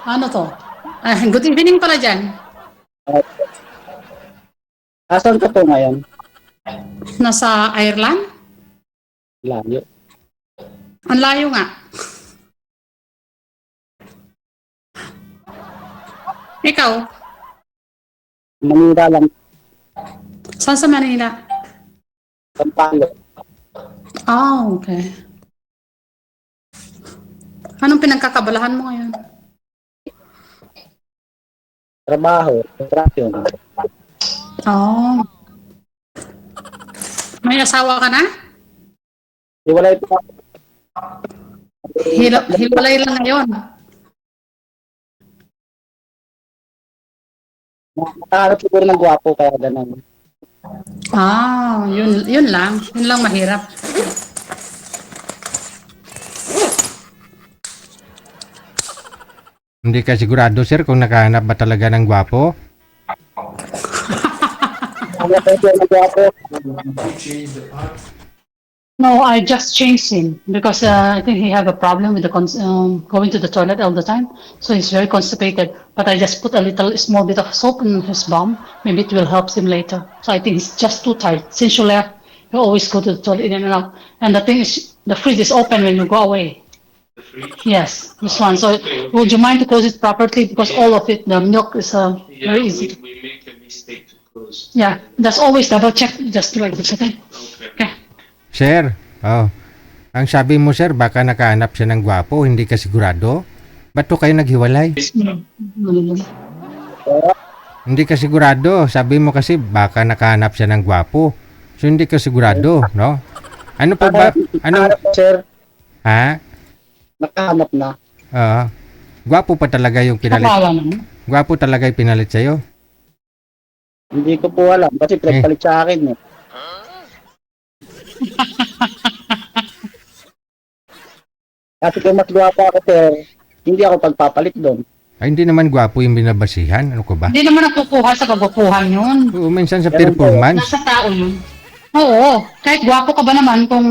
Ano 'to? Good evening pala diyan. Ah, Asan ka po ngayon? Nasa Ireland? Layo. Ang layo nga. Ikaw, Manila lang, saan sa Manila? Pampalo. Okay. Anong pinagkakabalahan mo ngayon? Trabaho, construction. Oh, may asawa ka na? Iwalay po ako. Hiwalay lang ngayon. Nakahanap siguro ng gwapo kaya ganun. Yun lang. Yun lang mahirap. Hindi ka sigurado, sir, kung nakahanap ba talaga ng gwapo? Hanap po ng gwapo. No, I just changed him because I think he have a problem with going to the toilet all the time. So he's very constipated. But I just put a little small bit of soap in his bum. Maybe it will help him later. So I think he's just too tired. Since you left, you always go to the toilet in and out. And the thing is, the fridge is open when you go away. The fridge? Yes, this one. So would you mind to close it properly because all of it, the milk is Yeah, very easy. we make a mistake to close. Yeah, that's always double check. Just like this, okay? Okay. Okay. Sir, ang sabi mo, sir, baka nakahanap siya ng gwapo, hindi ka sigurado? Ba't to kayo naghiwalay? Hindi ka sigurado. Sabi mo kasi baka nakahanap siya ng gwapo. So hindi ka sigurado, no? Ano pa ba? Ano? Nakahanap, sir. Ha? Nakahanap na. Gwapo pa talaga yung pinalit. Kawawa naman. Gwapo talaga yung pinalit sa'yo. Hindi ko po alam kasi pinagpalit sa akin eh. Kasi kung mas gwapo ako, sir, hindi ako pagpapalit doon. Ay, hindi naman gwapo yung binabasihan. Ano ko ba? Hindi naman nakukuha sa kagupuhan yun. Oo, minsan sa performance. Nasa tao yun. Oo, kahit gwapo ka ba naman kung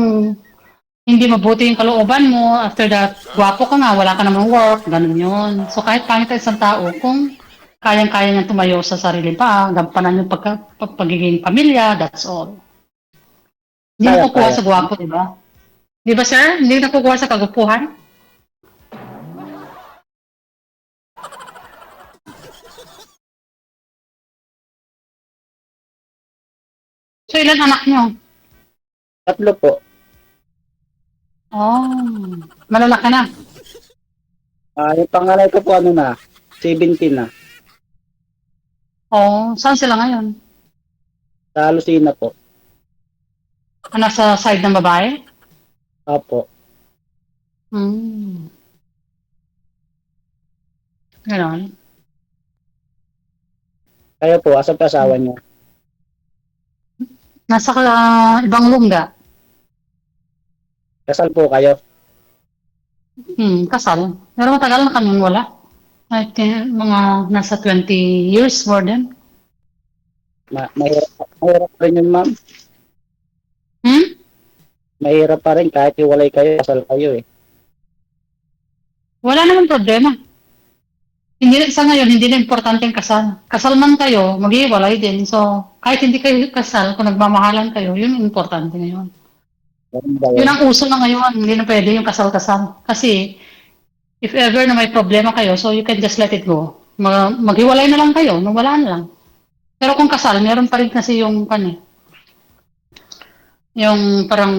hindi mabuti yung kalooban mo, after that, gwapo ka nga, wala ka namang work, ganun yun. So kahit pangit ang isang tao, kung kayang-kaya niyang tumayo sa sarili pa, gampanan yung pagiging pamilya, that's all. Hindi Kaya, nakukuha kaya. sa gwapo, di ba? Di ba, sir? Hindi nakukuha sa kagupuhan? So ilan anak niyo? 3 po. Oh, malalaki na. Yung panganay ko po ano na, 17 na. Oh, saan sila ngayon? Sa Lucena po. Nasa side ng babae? Opo. Hmm. Ganon. Kayo po, asan pa asawa niyo? Nasa ibang lungga. Kasal po kayo? Kasal. Pero matagal na kaming wala. I think mga nasa 20 years more than. Mahirap pa rin yun, ma'am. Hmm? Mahirap pa rin kahit iwalay kayo, kasal kayo eh. Wala naman problema. Hindi sa ngayon, hindi na importante ang kasal. Kasal man kayo, maghiwalay din. So, kahit hindi kayo kasal, kung nagmamahalan kayo, yun ang importante ngayon. Ganun ba Yun yun? ang uso na ngayon. Hindi na pwede yung kasal-kasal. Kasi, if ever na may problema kayo, so you can just let it go. Maghiwalay na lang kayo, wala na lang. Pero kung kasal, meron pa rin kasi yung yung parang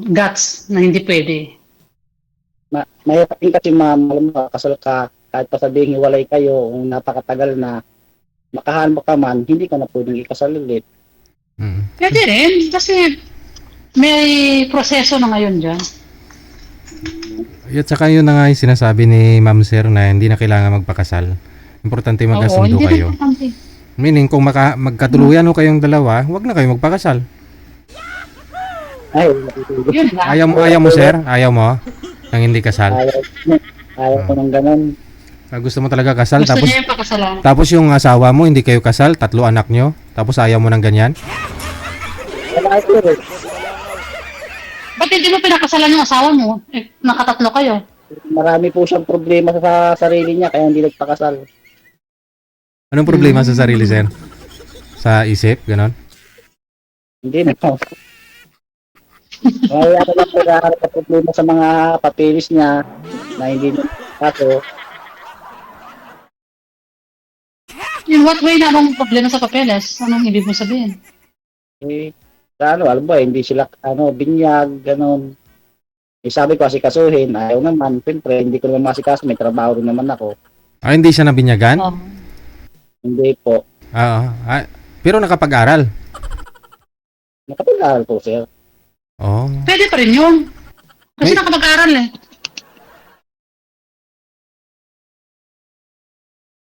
guts na hindi pwede. Mahirap din kasi, ma'am, alam mo, kasal ka, kahit pa sabihin hiwalay kayo, kung napakatagal na, makahanap ka man, hindi ka na pwedeng ikasal ulit. Pwede rin, kasi may proseso na ngayon dyan. At saka yun na nga yung sinasabi ni Ma'am Sir na hindi na kailangan magpakasal. Importante magkasundo hindi kayo. na importante. Meaning, kung magkatuluyan ho kayong dalawa, huwag na kayo magpakasal. Ay, Yun lang. Ayaw mo, sir? Ayaw mo? Nang hindi kasal? ayaw ko ng ganun. Gusto mo talaga kasal? Gusto Tapos, niya yung pakasalan. tapos yung asawa mo, hindi kayo kasal? 3 anak nyo? Tapos ayaw mo ng ganyan? Wala ito eh. Ba't hindi mo pinakasalan yung asawa mo? Eh, nakatatlo kayo. marami po siyang problema sa sarili niya kaya hindi nagpakasal. Anong problema sa sarili, sir? Sa isip, ganon? Hindi na po. Kaya ako lang naghahanap ng problema sa mga papeles niya na hindi niya kaso. In what way na anong problema sa papeles? Anong ibig mo sabihin? Alam ba, hindi sila, binyag, ganon. Sabi ko, asikasuhin, ayaw naman. Siyempre, hindi ko naman masikaso, may trabaho rin naman ako. Hindi siya nabinyagan? Oh. Hindi po. Pero nakapag-aral? Nakapag-aral po, sir. Oh. Pwede pa rin yun. Kasi May- nakapag-aral eh.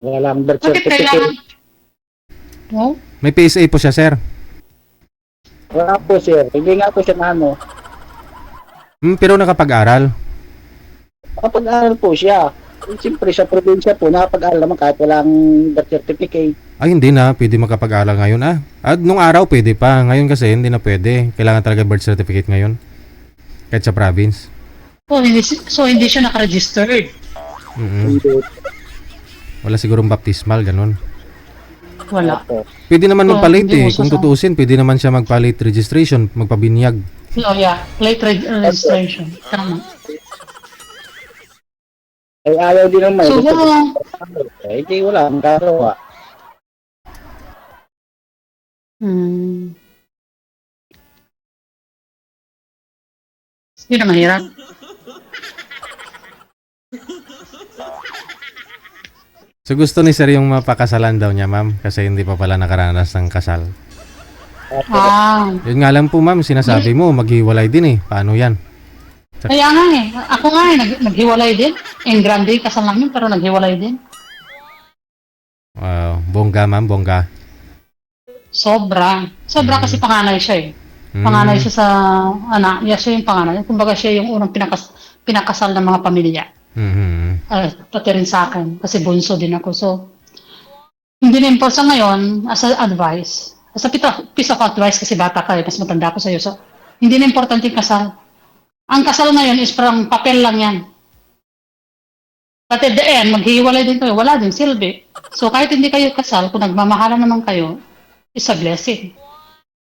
Walang birth Bakit kailangan? certificate. Oh? May PSA po siya, sir. Wala po, sir. Hindi nga po siya na Pero nakapag-aral. Nakapag-aral po siya. Siyempre, sa probinsya po, nakapag-aral naman kahit walang birth certificate. Hindi na. Pwede makapag-aral ngayon, nung araw pwede pa. Ngayon kasi hindi na pwede. Kailangan talaga birth certificate ngayon. Kahit sa province. So, hindi siya nakaregistered. Mm-mm. Hindi Wala sigurong baptismal, ganun. Wala. po. Pwede naman Oh, magpalit hindi mo Kung sasama. tutuusin, pwede naman siya magpalit registration, magpabinyag. Oh, yeah. Late registration. Tama. Ay, ayaw din naman. So, Gusto ko- hindi, wala. Ang karawa. Hmm. Yun ang mahirap. So gusto ni sir yung mapakasalan daw niya, ma'am, kasi hindi pa pala nakaranas ng kasal. Yun nga lang po, ma'am, sinasabi mo, maghiwalay din Paano yan? Kaya nga ako nga naghiwalay din. En grande, kasal namin, pero naghiwalay din. Wow, bongga, ma'am, bongga. Sobra. Sobra kasi panganay siya Panganay siya sa anak. Yeah, siya yung panganay. Kumbaga siya yung unang pinakasal ng mga pamilya. Mhm. Pati rin sa akin. Kasi bunso din ako. So, hindi na sa ngayon, as an advice, as a piece of advice kasi bata ka mas matanda ko sa'yo. So, hindi na importante yung kasal. Ang kasal ngayon is parang papel lang yan. But at the end, maghihiwalay din kayo. Wala din silbi. So, kahit hindi kayo kasal, kung nagmamahalan naman kayo, is a blessing.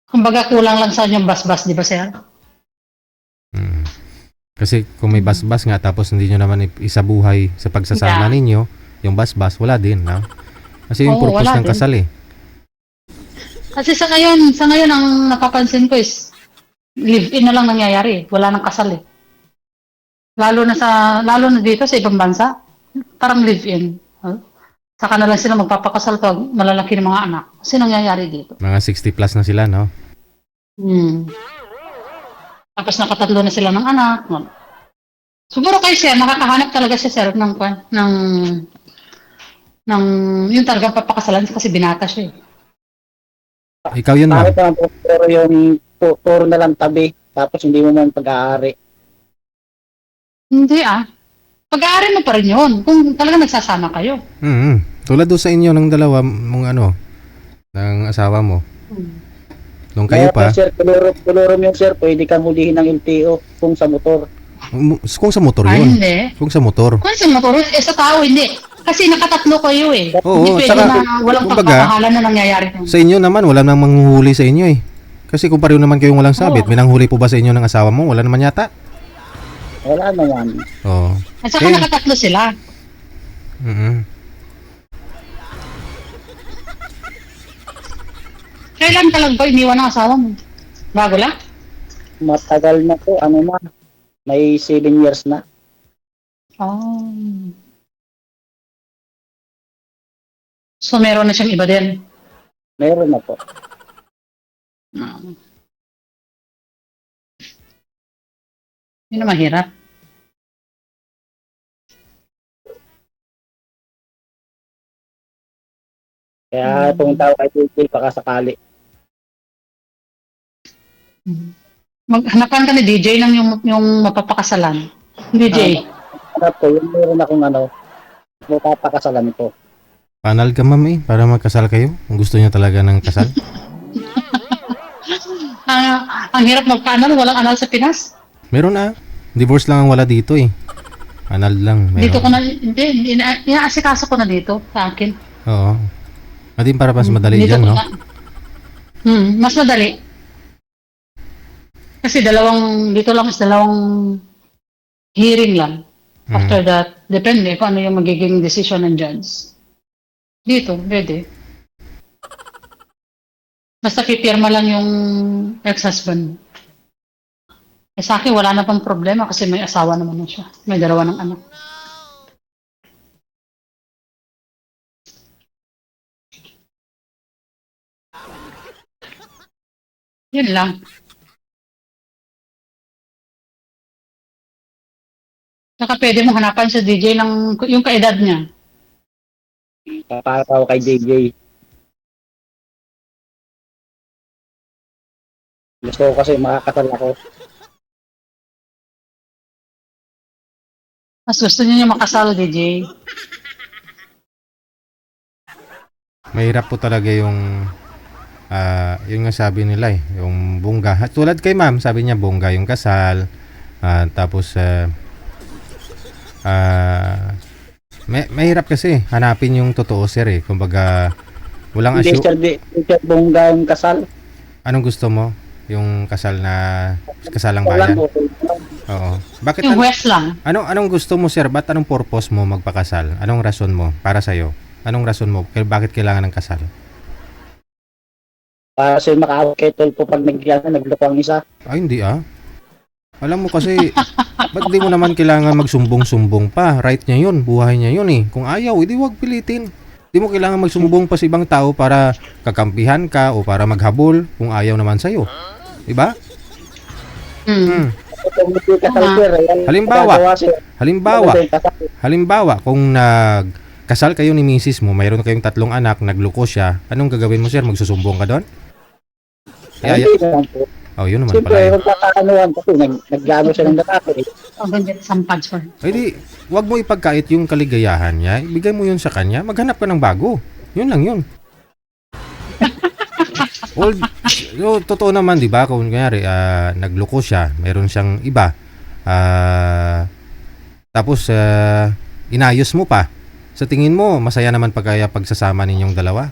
Kumbaga, kulang lang sa inyong bas-bas, di ba, sir? Kasi kung may basbas nga tapos hindi nyo naman isabuhay sa pagsasama Yeah. ninyo, yung basbas, wala din, no? Kasi yung Oo, purpose wala ng din. kasal Kasi sa ngayon ang napapansin ko is live-in na lang nangyayari. Wala nang kasal Lalo na dito sa ibang bansa, parang live-in. Saka na lang sila magpapakasal pag malalaki ng mga anak. Kasi nangyayari dito. Mga 60 plus na sila, no? Tapos nakatatlo na sila ng anak. Siguro kay sir, nakakahanap talaga siya sir ng yung talagang papakasalan kasi binata siya Ikaw yun, ma'am. Bakit naman po, pero yung puro na lang tabi, tapos hindi mo man pag-aari. Hindi Pag-aari mo pa rin yun. Kung talaga nagsasama kayo. Tulad doon sa inyo ng dalawa, ng asawa mo. Nung kayo pa, Sir, kulurum yung sir, pwede kang hulihin ng LTO kung sa motor. kung sa motor yun. Hindi. Kung sa motor. Kung sa motor, sa tao, hindi. Kasi nakatatlo kayo Oo, Hindi pwede saka, na walang kumbaga, pagpapakalan na nangyayari. Sa inyo naman, wala nang manghuhuli sa inyo Kasi kung pareho naman kayong walang sabit, may nanghuli po ba sa inyo ng asawa mo? Wala naman yata. Wala naman. Oo. At saka nakatatlo sila. Kailan ka lang ba iniwan ng asawa mo? Bago lang? Matagal na po, may 7 years na. So meron na siyang iba din. Meron na po. Yun na mahirap. Kaya pumunta ako kay DJ baka sakali. Maghanapan ka ni DJ ng yung mapapakasalan. DJ. Hanap ko, yung meron akong mapapakasalan ko. Panal ka, ma'am, para magkasal kayo. Kung gusto niya talaga ng kasal. Ang hirap magpa-anal, walang anal sa Pinas. Meron Divorce lang ang wala dito Anal lang. Dito ko Meron. na, hindi, inaasikaso ko na dito sa akin. Oo. Adin para mas madali Dito dyan, ko no? na. Mas madali. Kasi dito lang is dalawang hearing lang. After that, depende kung ano yung magiging decision ng judge. Dito, pwede. Basta pipirma lang yung ex-husband. Sa akin, wala na pang problema kasi may asawa naman na siya. May dalawa ng anak. Yun lang. Saka pwede mo hanapan sa DJ ng yung kaedad niya. Para ako kay JJ. Gusto ko kasi makakasal ako. Mas gusto niya yung makasal, DJ. Mahirap po talaga yung yun nga sabi nila yung bongga. Tulad kay ma'am, sabi niya bongga yung kasal. Tapos mahirap kasi hanapin yung totoo sir Kumbaga walang Hindi, asyo. sir, bongga yung kasal. Anong gusto mo? Yung kasal na kasalang Walang bayan? okay. Oo. Bakit Yung West lang. anong gusto mo sir? Ba't anong purpose mo magpakasal? Anong rason mo para sa'yo? Anong rason mo? Bakit kailangan ng kasal? Para kasi makaawag kay Tolpo pag nagloko ang isa. Ay, hindi Alam mo kasi, ba't di mo naman kailangan magsumbong-sumbong pa? Right niya yun, buhay niya yun Kung ayaw, edi wag pilitin. Di mo kailangan magsumbong pa sa ibang tao para kakampihan ka o para maghabol kung ayaw naman sa'yo. Diba? Kung hindi kasal, sir, Halimbawa. magagawa, sir. Halimbawa, Kasi kasal, halimbawa, kung nagkasal kayo ni misis mo, mayroon kayong 3 anak, nagluko siya, anong gagawin mo sir? Magsusumbong ka doon? hindi naman po. Oh, yun naman Siyempre, pala yung kakaanuhan kasi naglano siya ng lalaki. Ang ganda sa pads for. Ay di, wag mo ipagkait yung kaligayahan niya. Ibigay mo yun sa kanya. Maghanap ka ng bago. Yun lang yun. Totoo naman, di ba? Kung kunyari, nagluko siya, mayroon siyang iba. Tapos, inayos mo pa. Sa tingin mo, masaya naman kaya pagsasama ninyong dalawa?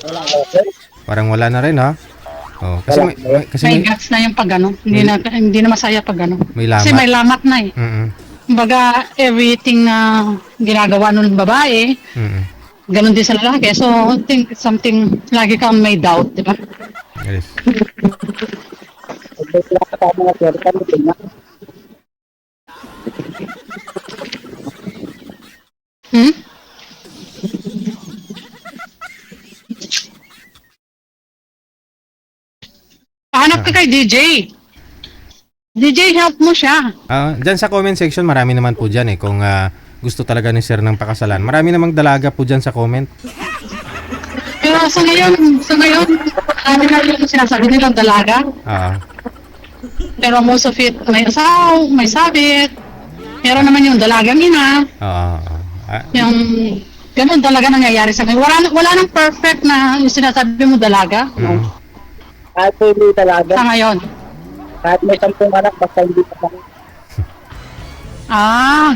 Wala okay. Parang wala na rin, ha? Oh, kasi May guts na yung pag-ano. Hindi na masaya pag-ano. may Kasi lamat. may lamat na Kumbaga, everything na ginagawa ng babae, ganun din sa lalaki. So, I think something, lagi kang may doubt, di ba? Yes. Pag may pinakasama na, sir, kami tingnan. Hanap ka kay DJ. DJ, help mo siya. Diyan sa comment section, marami naman po dyan kung gusto talaga ni sir ng pakasalan. Marami namang dalaga po dyan sa comment. Pero sa ngayon, ano na yung sinasabi nilang dalaga. Pero most of it, may asaw, may sabit. Meron naman yung dalagang ina. Yung, ganun talaga nangyayari sa ngayon. Wala nang perfect na yung sinasabi mo dalaga. No. Kahit po hindi talaga, Sa ngayon. kahit may 10 anak, basta hindi pa kami.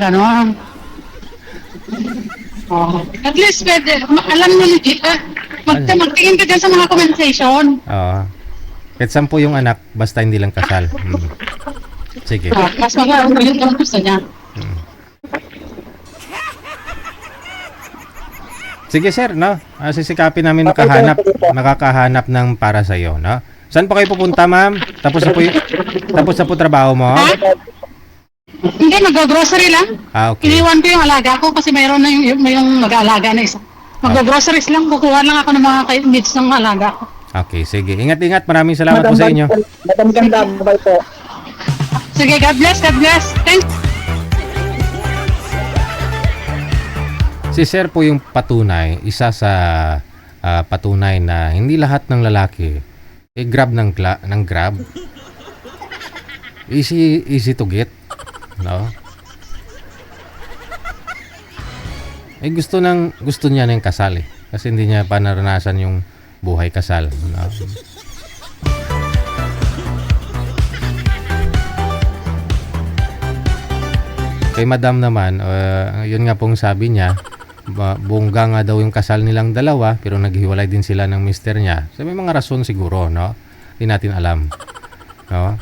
Ganun. At least pwede, alam mo legit, magtingin ka dyan sa mga comment section. Kahit 10 yung anak, basta hindi lang kasal. Sige. Mas maganda yun kung gusto niya. Sige sir, no? Sisikapin namin makakahanap ng para sa iyo, no? Saan po kayo pupunta, ma'am? Tapos na po trabaho mo? Hindi, mag-grocery lang. Okay. Iniwan ko yung alaga ko kasi mayroon na yung mag-aalaga na isa. Mag-groceries lang, kukuha lang ako ng mga needs ng alaga ko. Okay, sige. Ingat-ingat. Maraming salamat po sa inyo. Madam Ganda, bye po. Sige, God bless, God bless. Thanks. Si sir po yung patunay, isa sa patunay na hindi lahat ng lalaki grab ng grab. Easy to get, no? Gusto niya ng kasal kasi hindi niya pa naranasan yung buhay kasal, no? Kay madam naman, yun nga pong sabi niya, bongga nga daw yung kasal nilang dalawa, pero naghiwalay din sila ng mister niya. So may mga rason siguro, no? Hindi natin alam. No?